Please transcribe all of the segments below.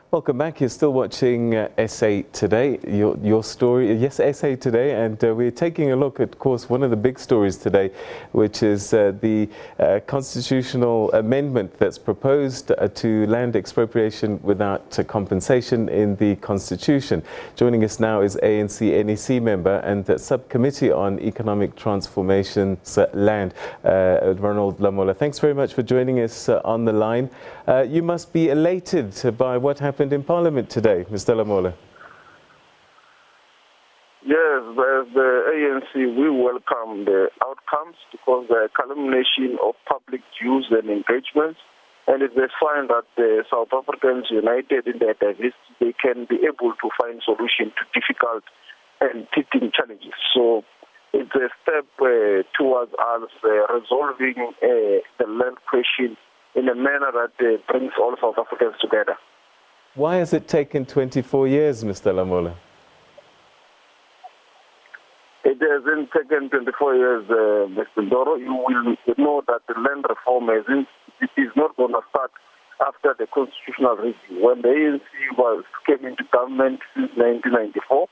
Welcome back. You're still watching SA Today, your story. Yes, SA Today, and we're taking a look at, of course, one of the big stories today, which is the constitutional amendment that's proposed to land expropriation without compensation in the Constitution. Joining us now is ANC NEC member and the subcommittee on economic transformation's land, Ronald Lamola. Thanks very much for joining us on the line. You must be elated by what happened in Parliament today, Mr. Lamola. Yes, as the ANC, we welcome the outcomes because the culmination of public dues and engagements, and it's a sign that the South Africans united in their diversity, they can be able to find solutions to difficult and teething challenges. So it's a step towards us resolving the land question in a manner that brings all South Africans together. Why has it taken 24 years, Mr. Lamola? It hasn't taken 24 years, Mr. Doro. You will know that the land reform is not going to start after the constitutional review. When the ANC came into government since 1994,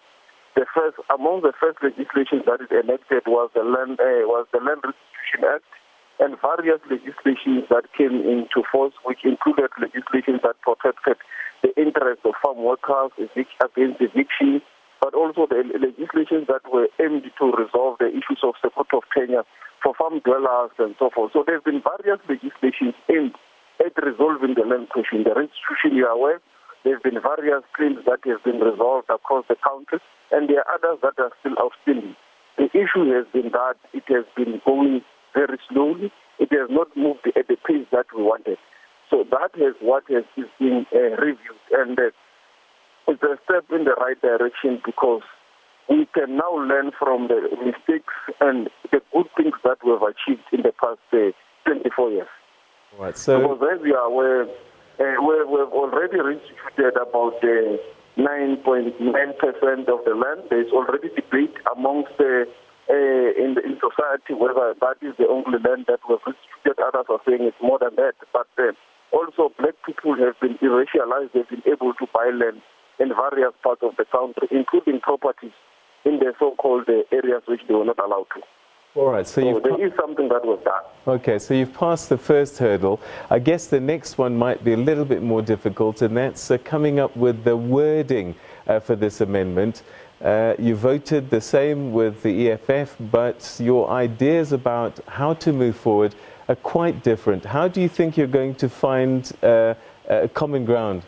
among the first legislation that is enacted was the Land Restitution Act, and various legislations that came into force, which included legislation that protected the interests of farm workers against eviction, but also the legislation that were aimed to resolve the issues of support of tenure for farm dwellers and so forth. So there have been various legislations aimed at resolving the land question. The restitution, you are aware, there have been various claims that have been resolved across the country, and there are others that are still outstanding. The issue has been that it has been going very slowly. It has not moved at the pace that we wanted. So that is what is being reviewed. And it's a step in the right direction because we can now learn from the mistakes and the good things that we have achieved in the past 24 years. Right, so because as we are aware, we've already restituted about 9.9% of the land. There is already debate amongst in society whether that is the only land that was restituted. Others are saying it's more than that. But also black people have been racialized. They've been able to buy land in various parts of the country, including properties in the so-called areas which they were not allowed to. All right, so there is something that was done. Okay, so you've passed the first hurdle. I guess the next one might be a little bit more difficult, and that's coming up with the wording for this amendment. You voted the same with the EFF, but your ideas about how to move forward are quite different. How do you think you're going to find common ground?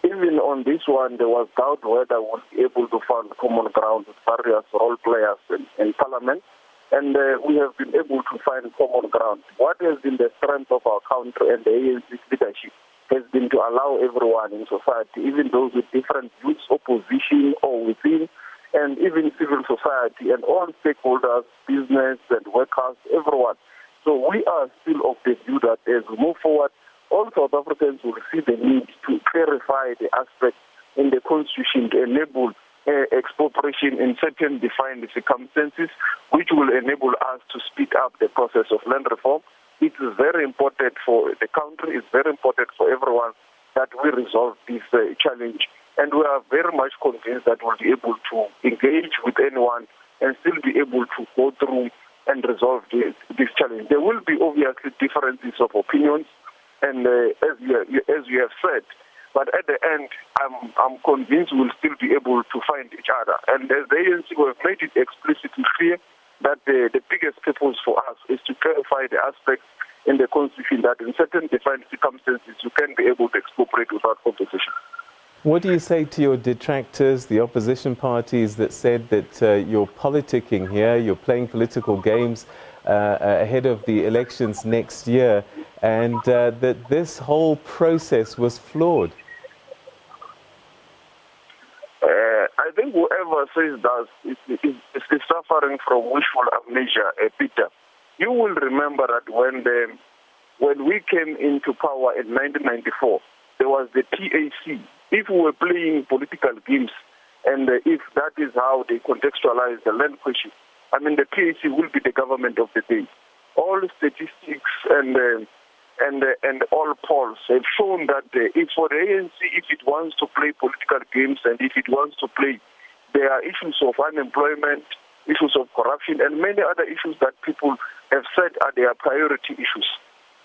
Even on this one, there was doubt whether we'll be able to find common ground with various role players in Parliament, and we have been able to find common ground. What has been the strength of our country and the ANC leadership has been to allow everyone in society, even those with different views, opposition or within, and even civil society and all stakeholders, business and workers, everyone. So we are still of the view that as we move forward, all South Africans will see the need to clarify the aspects in the Constitution to enable expropriation in certain defined circumstances, which will enable us to speed up the process of land reform. It is very important for the country, it's very important for everyone that we resolve this challenge. And we are very much convinced that we'll be able to engage with anyone and still be able to go through and resolve this challenge. There will be obviously differences of opinions, and as you have said, but at the end, I'm convinced we'll still be able to find each other. And as the ANC, we have made it explicitly clear that the biggest purpose for us is to clarify the aspects in the Constitution that in certain defined circumstances you can be able to expropriate without compensation. What do you say to your detractors, the opposition parties that said that you're politicking here, you're playing political games ahead of the elections next year, and that this whole process was flawed? I think whoever says that is suffering from wishful amnesia, Peter. You will remember that when we came into power in 1994, there was the PAC. If we were playing political games, and if that is how they contextualize the land question, I mean, the PAC will be the government of the day. All statistics and and all polls have shown that if for the ANC, if it wants to play political games and if it wants to play, there are issues of unemployment, issues of corruption, and many other issues that people have said are their priority issues.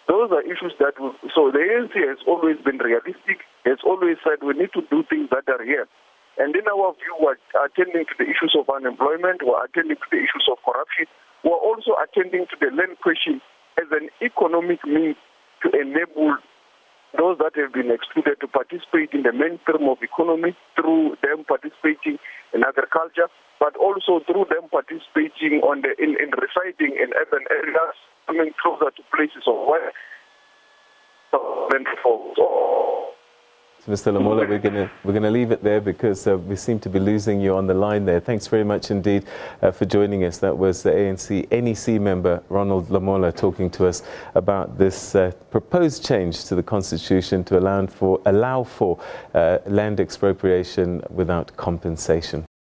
Those are issues that, so the ANC has always been realistic, has always said we need to do things that are here. And in our view, we're attending to the issues of unemployment, we're attending to the issues of corruption, we're also attending to the land question as an economic means to enable those that have been excluded to participate in the mainstream of economy through them participating in agriculture, but also through them participating in residing in urban areas, coming closer to places of work. Mr. Lamola, we're gonna leave it there because we seem to be losing you on the line there. Thanks very much indeed for joining us. That was the ANC NEC member Ronald Lamola talking to us about this proposed change to the Constitution to allow for land expropriation without compensation.